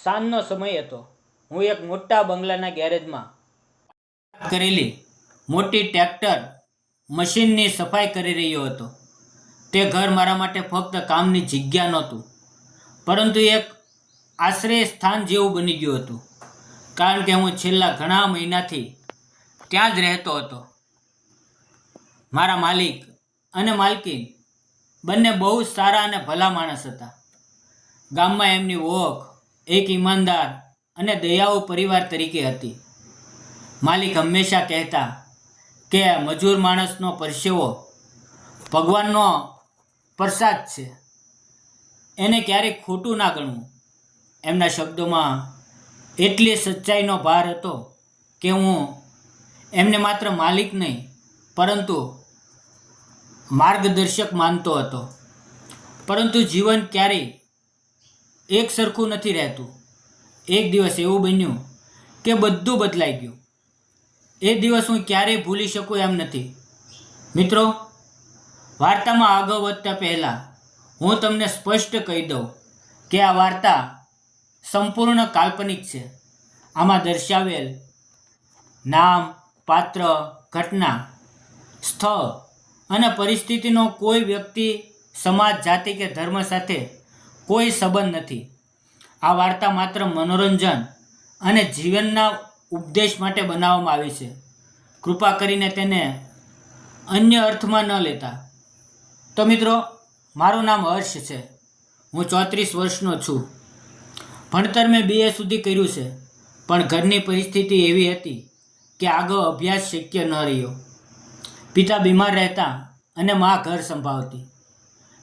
સાંજનો સમય હતો. હું એક મોટા બંગલાના ગેરેજમાં કરેલી મોટી ટ્રેક્ટર મશીનની સફાઈ કરી રહ્યો હતો. તે ઘર મારા માટે ફક્ત કામની જગ્યા નહોતું, પરંતુ એક આશ્રય સ્થાન જેવું બની ગયું હતું, કારણ કે હું છેલ્લા ઘણા મહિનાથી ત્યાં જ રહેતો હતો. મારા માલિક અને માલકીન બંને બહુ સારા અને ભલા માણસ હતા. ગામમાં એમની ઓળખ એક ઈમાનદાર અને દયાળુ પરિવાર તરીકે હતી. માલિક હંમેશા કહેતા કે મજૂર માણસનો પરસેવો ભગવાનનો પ્રસાદ છે, એને ક્યારેક ખોટું ના ગણવું. એમના શબ્દોમાં એટલી સચ્ચાઈનો ભાર હતો કે હું એમને માત્ર માલિક નહીં, પરંતુ માર્ગદર્શક માનતો હતો. પરંતુ જીવન ક્યારેય એક સરખું નથી રહેતું. એક દિવસ એવું બન્યું કે બધું બદલાઈ ગયું. એ દિવસ હું ક્યારેય ભૂલી શકું એમ નથી. મિત્રો, વાર્તામાં આગળ વધતા પહેલાં હું તમને સ્પષ્ટ કહી દઉં કે આ વાર્તા સંપૂર્ણ કાલ્પનિક છે. આમાં દર્શાવેલ નામ, પાત્ર, ઘટના, સ્થળ અને પરિસ્થિતિનો કોઈ વ્યક્તિ, સમાજ, જાતિ કે ધર્મ સાથે કોઈ સંબંધ નથી. આ વાર્તા માત્ર મનોરંજન અને જીવનના ઉપદેશ માટે બનાવવામાં આવી છે. કૃપા કરીને તેને અન્ય અર્થમાં ન લેતા. તો મિત્રો, મારું નામ હર્ષ છે. હું 34 વર્ષનો છું. ભણતર મેં BA સુધી કર્યું છે, પણ ઘરની પરિસ્થિતિ એવી હતી કે આગળ અભ્યાસ શક્ય ન રહ્યો. પિતા બીમાર રહેતા અને મા ઘર સંભાળતી.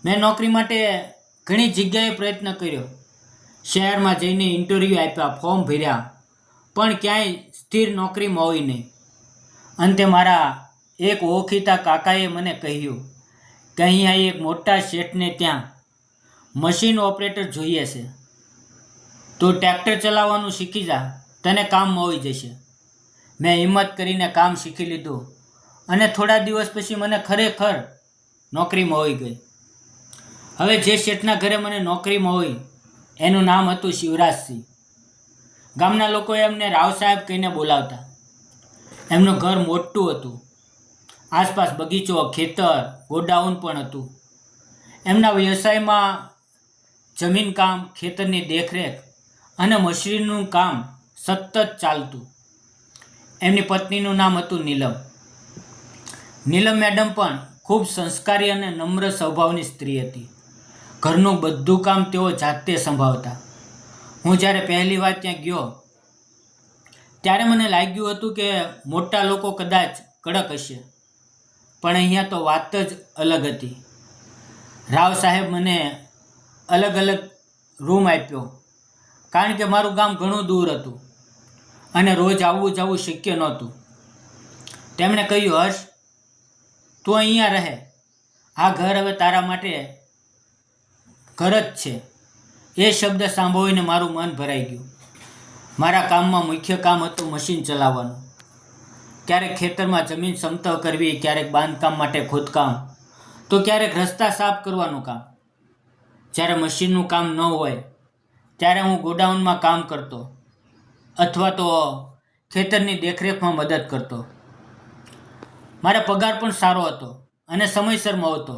મેં નોકરી માટે ઘણી જગ્યાએ પ્રયત્ન કર્યો. શહેરમાં જઈને ઇન્ટરવ્યૂ આપ્યા, ફોર્મ ભર્યા, પણ ક્યાંય સ્થિર નોકરી મળી નહીં. અંતે મારા એક ઓળખીતા કાકાએ મને કહ્યું કે અહીંયા એક મોટા શેઠને ત્યાં મશીન ઓપરેટર જોઈએ છે. તો ટ્રેક્ટર ચલાવવાનું શીખી જા, તને કામ મળી જશે. મેં હિંમત કરીને કામ શીખી લીધું અને થોડા દિવસ પછી મને ખરેખર નોકરી મળી ગઈ. હવે જે શેઠના ઘરે મને નોકરી મળી એનું નામ હતું શિવરાજસિંહ. ગામના લોકોએ એમને રાવ સાહેબ કહીને બોલાવતા. એમનું ઘર મોટું હતું. આસપાસ બગીચો, ખેતર, ગોડાઉન પણ હતું. એમના વ્યવસાયમાં જમીન કામ, ખેતરની દેખરેખ અને મશીનનું કામ સતત ચાલતું. એમની પત્નીનું નામ હતું નીલમ. નીલમ મેડમ પણ ખૂબ સંસ્કારી અને નમ્ર સ્વભાવની સ્ત્રી હતી. ઘરનું બધું કામ તેઓ જાતે સંભાળતા. હું જ્યારે પહેલી વાર ત્યાં ગયો ત્યારે મને લાગ્યું હતું કે મોટા લોકો કદાચ કડક હશે, પણ અહીંયા તો વાત જ અલગ હતી. રાવ સાહેબ મને અલગ અલગ રૂમ આપ્યો, કારણ કે મારું ગામ ઘણું દૂર હતું અને રોજ આવવું જવું શક્ય નહોતું. તેમણે કહ્યું, હર્ષ, તું અહીંયા રહે. આ ઘર હવે તારા માટે ઘર જ છે. એ શબ્દ સાંભળીને મારું મન ભરાઈ ગયું. મારા કામમાં મુખ્ય કામ હતું મશીન ચલાવવાનું. ક્યારેક ખેતરમાં જમીન સમતલ કરવી, ક્યારેક બાંધકામ માટે ખોદકામ, તો ક્યારેક રસ્તા સાફ કરવાનું કામ. જ્યારે મશીનનું કામ ન હોય ત્યારે હું ગોડાઉનમાં કામ કરતો અથવા તો ખેતરની દેખરેખમાં મદદ કરતો. મારો પગાર પણ સારો હતો અને સમયસર મળતો.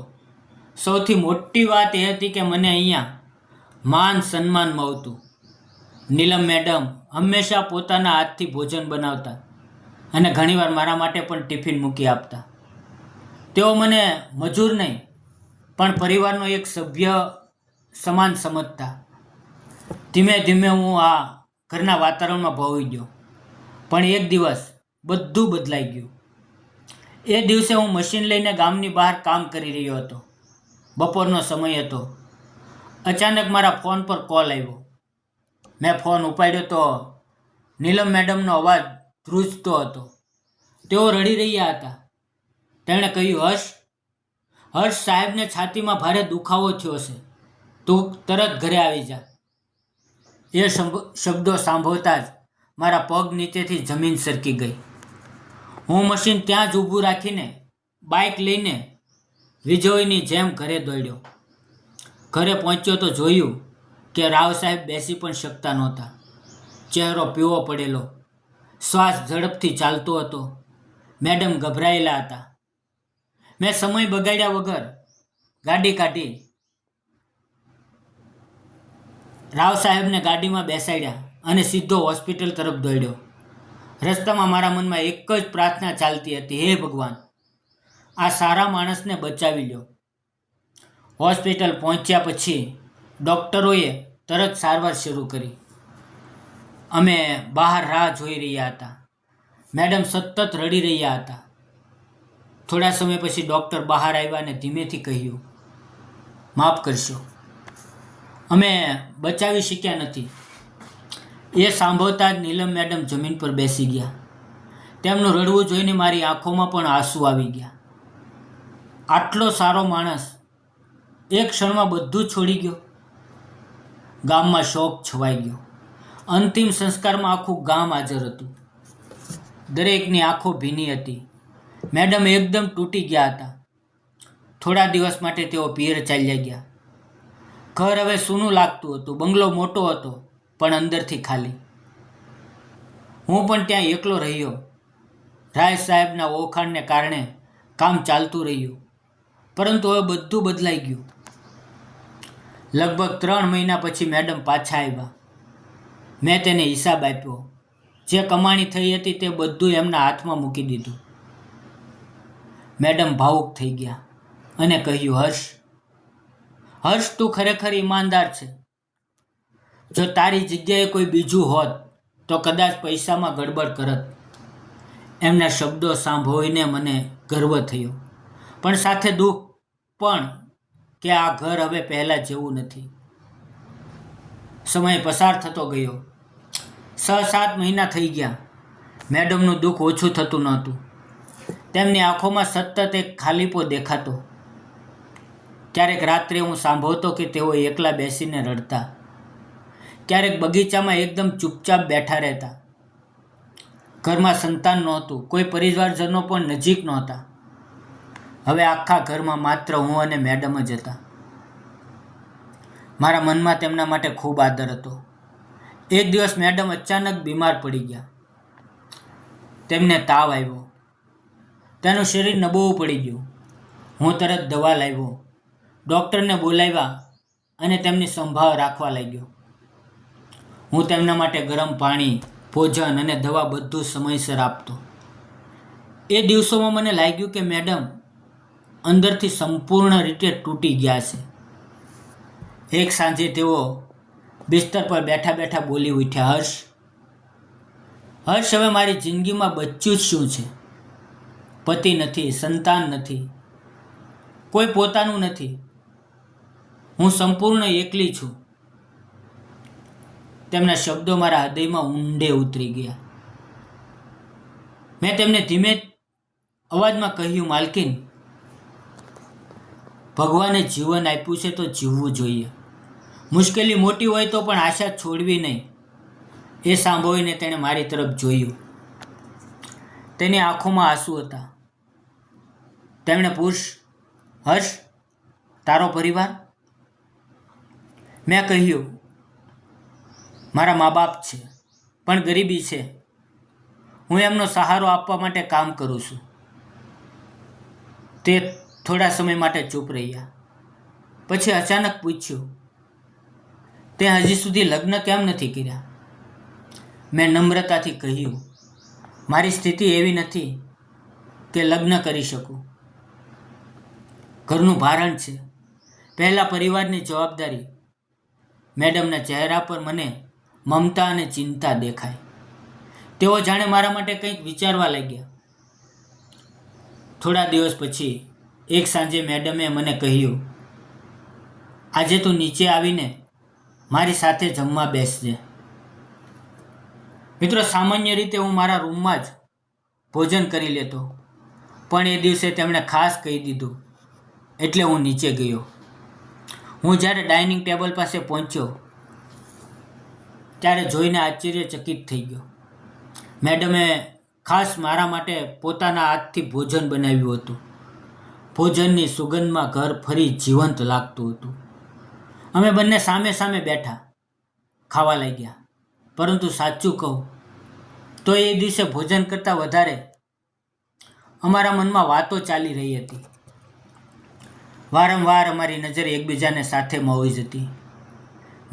સૌથી મોટી વાત એ હતી કે મને અહીંયા માન સન્માન મળતું. નીલમ મેડમ હંમેશા પોતાના હાથથી ભોજન બનાવતા અને ઘણીવાર મારા માટે પણ ટિફિન મૂકી આપતા. તેઓ મને મજૂર નહીં, પણ પરિવારનો એક સભ્ય સમાન સમજતા. ધીમે ધીમે હું આ ઘરના વાતાવરણમાં ભળી ગયો. પણ એક દિવસ બધું બદલાઈ ગયું. એ દિવસે હું મશીન લઈને ગામની બહાર કામ કરી રહ્યો હતો. બપોરનો સમય હતો. અચાનક મારા ફોન પર કોલ આવ્યો. મેં ફોન ઉપાડ્યો તો નીલમ મેડમનો અવાજ ધ્રુજતો હતો. તેઓ રડી રહ્યા હતા. તેમણે કહ્યું, હર્ષ સાહેબને છાતીમાં ભારે દુખાવો થયો છે, તું તરત ઘરે આવી જા. એ શબ્દો સાંભળતા જ મારા પગ નીચેથી જમીન સરકી ગઈ. હું મશીન ત્યાં જ ઊભું રાખીને બાઇક લઈને વિજયની જેમ ઘરે દોડ્યો. ઘરે પહોંચ્યો તો જોયું કે રાવ સાહેબ બેસી પણ શકતા નહોતા. ચહેરો પીળો પડેલો, શ્વાસ ઝડપથી ચાલતો હતો. મેડમ ગભરાયેલા હતા. મેં સમય બગાડ્યા વગર ગાડી કાઢી રાવ સાહેબને ગાડીમાં બેસાડ્યા અને સીધો હોસ્પિટલ તરફ દોડ્યો. રસ્તામાં મારા મનમાં એક જ પ્રાર્થના ચાલતી હતી, હે ભગવાન, આ સારા માણસને બચાવી લ્યો. હોસ્પિટલ પહોંચ્યા પછી ડૉક્ટરોએ તરત સારવાર શરૂ કરી. અમે બહાર રાહ જોઈ રહ્યા હતા. મેડમ સતત રડી રહ્યા હતા. થોડા સમય પછી ડૉક્ટર બહાર આવ્યા અને ધીમેથી કહ્યું, માફ કરશો, અમે બચાવી શક્યા નથી. એ સાંભળતા જ નીલમ મેડમ જમીન પર બેસી ગયા. તેમનું રડવું જોઈને મારી આંખોમાં પણ આંસુ આવી ગયા. આટલો સારો માણસ એક ક્ષણમાં બધું છોડી ગયો. ગામમાં શોક છવાઈ ગયો. અંતિમ સંસ્કારમાં આખું ગામ હાજર હતું. દરેકની આંખો ભીની હતી. મેડમ એકદમ તૂટી ગયા હતા. થોડા દિવસ માટે તેઓ પિયર ચાલ્યા ગયા. ઘર હવે સૂનું લાગતું હતું. બંગલો મોટો હતો પણ અંદરથી ખાલી. હું પણ ત્યાં એકલો રહ્યો. રાય સાહેબના ઓળખાણને કારણે કામ ચાલતું રહ્યું, પરંતુ હવે બધું બદલાઈ ગયું. લગભગ 3 મહિના પછી મેડમ પાછા આવ્યા. મેં તેને હિસાબ આપ્યો. જે કમાણી થઈ હતી તે બધું એમના હાથમાં મૂકી દીધું. મેડમ ભાવુક થઈ ગયા અને કહ્યું, હર્ષ, તું ખરેખર ઈમાનદાર છે. જો તારી જગ્યાએ કોઈ બીજું હોત તો કદાચ પૈસામાં ગડબડ કરત. એમના શબ્દો સાંભળીને મને ગર્વ થયો, પણ સાથે દુઃખ પણ કે આ ઘર હવે પહેલાં જેવું નથી. સમય પસાર થતો ગયો. 6-7 મહિના થઈ ગયા. મેડમનું દુઃખ ઓછું થતું નહોતું. તેમની આંખોમાં સતત એક ખાલીપો દેખાતો. ક્યારેક રાત્રે હું સાંભળતો કે તેઓ એકલા બેસીને રડતા. ક્યારેક બગીચામાં એકદમ ચૂપચાપ બેઠા રહેતા. ઘરમાં સંતાન નહોતું, કોઈ પરિવારજનો પણ નજીક નહોતા. હવે આખા ઘરમાં માત્ર હું અને મેડમ જ હતા. મારા મનમાં તેમના માટે ખૂબ આદર હતો. એક દિવસ મેડમ અચાનક બીમાર પડી ગયા. તેમને તાવ આવ્યો. તેનું શરીર નબળું પડી ગયું. હું તરત દવા લાવ્યો, ડૉક્ટરને બોલાવ્યા અને તેમની સંભાળ રાખવા લાગ્યો. હું તેમના માટે ગરમ પાણી, ભોજન અને દવા બધું સમયસર આપતો. એ દિવસોમાં મને લાગ્યું કે મેડમ અંદરથી સંપૂર્ણ રીતે તૂટી ગયા છે. એક સાંજે તેઓ બિસ્તર પર બેઠા બેઠા બોલી ઉઠ્યા, હર્ષ, હવે મારી જિંદગીમાં બચ્યું જ શું છે? પતિ નથી, સંતાન નથી, કોઈ પોતાનું નથી. હું સંપૂર્ણ એકલી છું. તેમના શબ્દો મારા હૃદયમાં ઊંડે ઉતરી ગયા. મેં તેમને ધીમે અવાજમાં કહ્યું, માલકીન, ભગવાને જીવન આપ્યું છે તો જીવવું જોઈએ. મુશ્કેલી મોટી હોય તો પણ આશા છોડવી નહીં. એ સાંભળીને તેણે મારી તરફ જોયું. તેની આંખોમાં આંસુ હતા. તેમણે પૂછ્યું, હર્ષ, તારો પરિવાર? મેં કહ્યું, મારા મા બાપ છે, પણ ગરીબી છે. હું એમનો સહારો આપવા માટે કામ કરું છું. તે થોડા સમય માટે ચૂપ રહ્યા. પછી અચાનક પૂછ્યું, તે હજી સુધી લગ્ન કેમ નથી કર્યા? મેં નમ્રતાથી કહ્યું, મારી સ્થિતિ એવી નથી કે લગ્ન કરી શકું. ઘરનું ભારણ છે, પહેલાં પરિવારની જવાબદારી. મેડમના ચહેરા પર મને મમતા અને ચિંતા દેખાય. તેઓ જાણે મારા માટે કંઈક વિચારવા લાગ્યા. થોડા દિવસ પછી એક સાંજે મેડમે મને કહ્યું, આજે તું નીચે આવીને મારી સાથે જમવા બેસજે. મિત્રો, સામાન્ય રીતે હું મારા રૂમમાં જ ભોજન કરી લેતો, પણ એ દિવસે તેમણે ખાસ કહી દીધું એટલે હું નીચે ગયો. હું જ્યારે ડાઇનિંગ ટેબલ પાસે પહોંચ્યો ત્યારે જોઈને આશ્ચર્યચકિત થઈ ગયો. મેડમે ખાસ મારા માટે પોતાના હાથથી ભોજન બનાવ્યું હતું. ભોજનની સુગંધમાં ઘર ફરી જીવંત લાગતું હતું. અમે બંને સામે સામે બેઠા. ખાવા લાગ્યા. પરંતુ સાચું કહું તો એ દિવસે ભોજન કરતાં વધારે અમારા મનમાં વાતો ચાલી રહી હતી. વારંવાર અમારી નજર એકબીજાને સાથે મોવી જતી.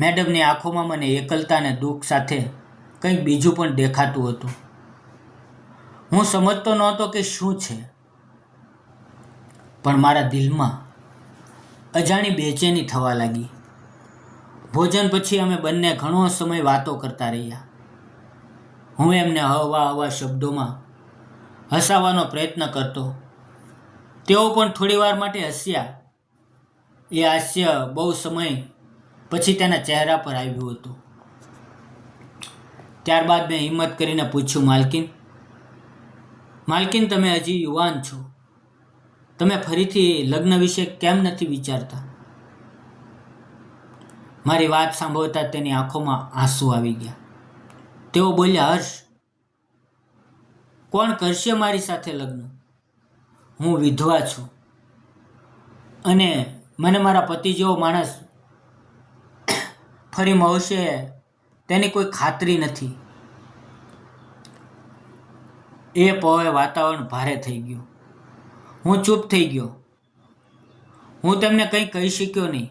મેડમની આંખોમાં મને એકલતા અને દુઃખ સાથે કંઈક બીજું પણ દેખાતું હતું. હું સમજતો નહોતો કે શું છે, પણ મારા દિલમાં અજાણી બેચેની થવા લાગી. ભોજન પછી અમે બંને ઘણો સમય વાતો કરતા રહ્યા. હું એમને હવા શબ્દોમાં હસાવવાનો પ્રયત્ન કરતો. તેઓ પણ થોડીવાર માટે હસ્યા. એ હાસ્ય બહુ સમય પછી તેના ચહેરા પર આવ્યું હતું. ત્યારબાદ મેં હિંમત કરીને પૂછ્યું, માલકીન, તમે હજી યુવાન છો. તમે ફરીથી લગ્ન વિશે કેમ નથી વિચારતા? મારી વાત સાંભળતા તેની આંખોમાં આંસુ આવી ગયા. તેઓ બોલ્યા, હર્ષ, કોણ કરશે મારી સાથે લગ્ન? હું વિધવા છું અને મને મારા પતિ જેવો માણસ ફરી મળશે તેની કોઈ ખાતરી નથી. એ પહોળે વાતાવરણ ભારે થઈ ગયું. હું ચૂપ થઈ ગયો. હું તેમને કંઈ કહી શક્યો નહીં.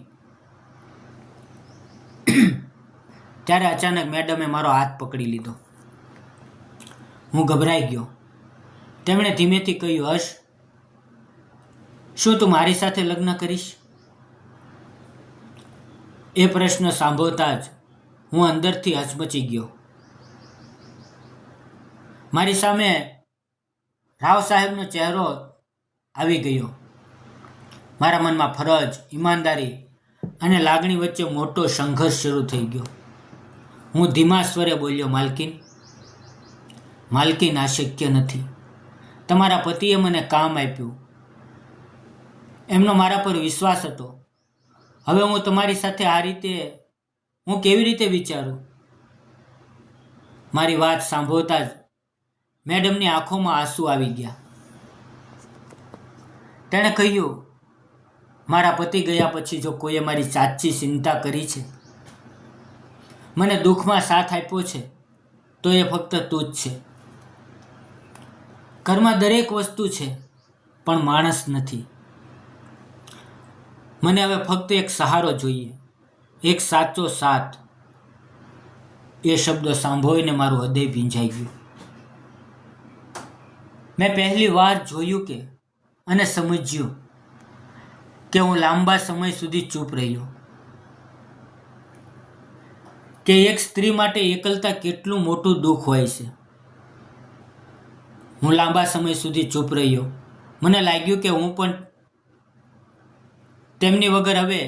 ત્યારે અચાનક મેડમે મારો હાથ પકડી લીધો. હું ગભરાઈ ગયો. તેમણે ધીમેથી કહ્યું, હર્ષ, શું તું મારી સાથે લગ્ન કરીશ? એ પ્રશ્ન સાંભળતા જ હું અંદરથી હચમચી ગયો. મારી સામે રાવ સાહેબનો ચહેરો આવી ગયો. મારા મનમાં ફરજ, ઈમાનદારી અને લાગણી વચ્ચે મોટો સંઘર્ષ શરૂ થઈ ગયો. હું ધીમા સ્વરે બોલ્યો, માલકીન, આ શક્ય નથી. તમારા પતિએ મને કામ આપ્યું. એમનો મારા પર વિશ્વાસ હતો. હવે હું તમારી સાથે આ રીતે હું કેવી રીતે વિચારું? મારી વાત સાંભળતા જ મેડમની આંખોમાં આંસુ આવી ગયા. તેણે કહ્યું, મારા પતિ ગયા પછી જો કોઈએ મારી સાચી ચિંતા કરી છે, મને દુઃખમાં સાથ આપ્યો છે, તો એ ફક્ત તું જ છે. ઘરમાં દરેક વસ્તુ છે, પણ માણસ નથી. મને હવે ફક્ત એક સહારો જોઈએ, એક સાચો સાથ. એ શબ્દો સાંભળીને મારું હૃદય ભીંજાઈ ગયું. મેં પહેલી વાર જોયું કે અને સમજ્યું કે હું લાંબા સમય સુધી ચૂપ રહ્યો. કે એક સ્ત્રી માટે એકલતા કેટલું મોટું દુઃખ હોય છે. હું લાંબા સમય સુધી ચૂપ રહ્યો. મને લાગ્યું કે હું પણ તેમની વગર હવે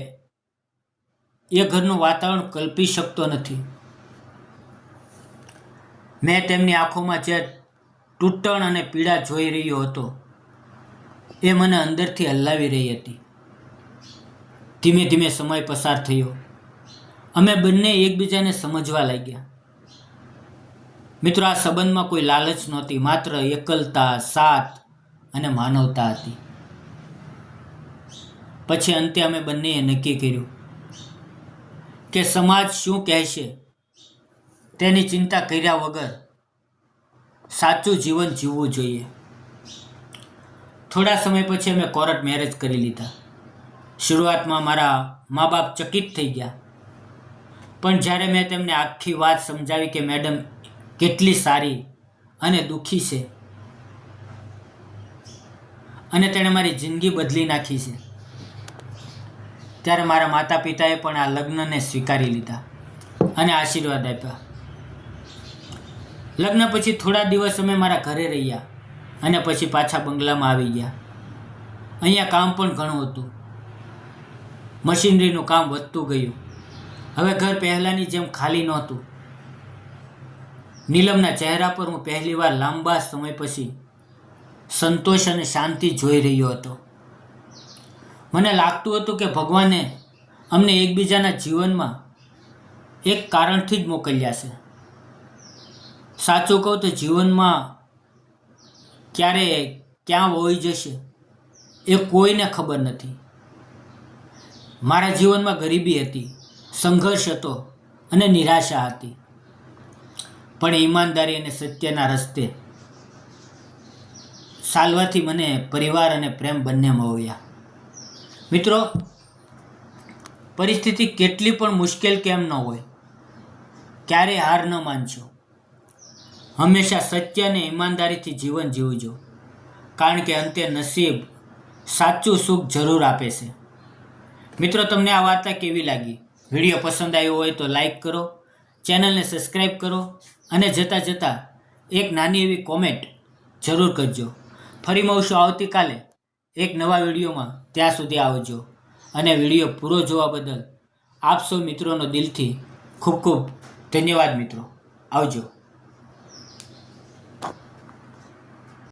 એ ઘરનું વાતાવરણ કલ્પી શકતો નથી. મેં તેમની આંખોમાં જે તૂટણ અને પીડા જોઈ રહ્યો હતો, એ મને અંદરથી હલાવી રહી હતી. ધીમે ધીમે સમય પસાર થયો. અમે બંને એકબીજાને સમજવા લાગ્યા. મિત્રો, આ સંબંધમાં કોઈ લાલચ નહોતી, માત્ર એકલતા, સાથ અને માનવતા હતી. પછી અંતે અમે બંનેએ નક્કી કર્યું કે સમાજ શું કહેશે તેની ચિંતા કર્યા વગર સાચું જીવન જીવવું જોઈએ. થોડા સમય પછી અમે કોર્ટ મેરેજ કરી લીધા. શરૂઆતમાં મારા મા બાપ ચકિત થઈ ગયા, પણ જ્યારે મેં તેમને આખી વાત સમજાવી કે મેડમ કેટલી સારી અને દુઃખી છે અને તેણે મારી જિંદગી બદલી નાખી છે, ત્યારે મારા માતા પિતાએ પણ આ લગ્નને સ્વીકારી લીધા અને આશીર્વાદ આપ્યા. લગ્ન પછી થોડા દિવસ અમે મારા ઘરે રહ્યા અને પછી પાછા બંગલામાં આવી ગયા. અહીંયા કામ પણ ઘણું હતું. મશીનરીનું કામ વધતું ગયું. હવે ઘર પહેલાંની જેમ ખાલી નહોતું. નીલમના ચહેરા પર હું પહેલીવાર લાંબા સમય પછી સંતોષ અને શાંતિ જોઈ રહ્યો હતો. મને લાગતું હતું કે ભગવાને અમને એકબીજાના જીવનમાં એક કારણથી જ મોકલ્યા છે. સાચું કહું તો જીવનમાં ક્યારે ક્યાં હોઈ જશે એ કોઈને ખબર નથી. મારા જીવનમાં ગરીબી હતી, સંઘર્ષ હતો અને નિરાશા હતી, પણ ઈમાનદારી અને સત્યના રસ્તે ચાલવાથી મને પરિવાર અને પ્રેમ બંને મળ્યા. મિત્રો, પરિસ્થિતિ કેટલી પણ મુશ્કેલ કેમ ન હોય, ક્યારેય હાર ન માનશો. હંમેશા સત્ય અને ઈમાનદારીથી જીવન જીવજો, કારણ કે અંતે નસીબ સાચું સુખ જરૂર આપે છે. મિત્રો, તમને આ વાર્તા કેવી લાગી? વિડીયો પસંદ આવ્યો હોય તો લાઈક કરો, ચેનલને સબસ્ક્રાઈબ કરો અને જતાં એક નાની એવી કોમેન્ટ જરૂર કરજો. ફરી મળશું આવતીકાલે એક નવા વિડીયોમાં. ત્યાં સુધી આવજો અને વિડીયો પૂરો જોવા બદલ આપ સૌ મિત્રોનો દિલથી ખૂબ ખૂબ ધન્યવાદ. મિત્રો, આવજો.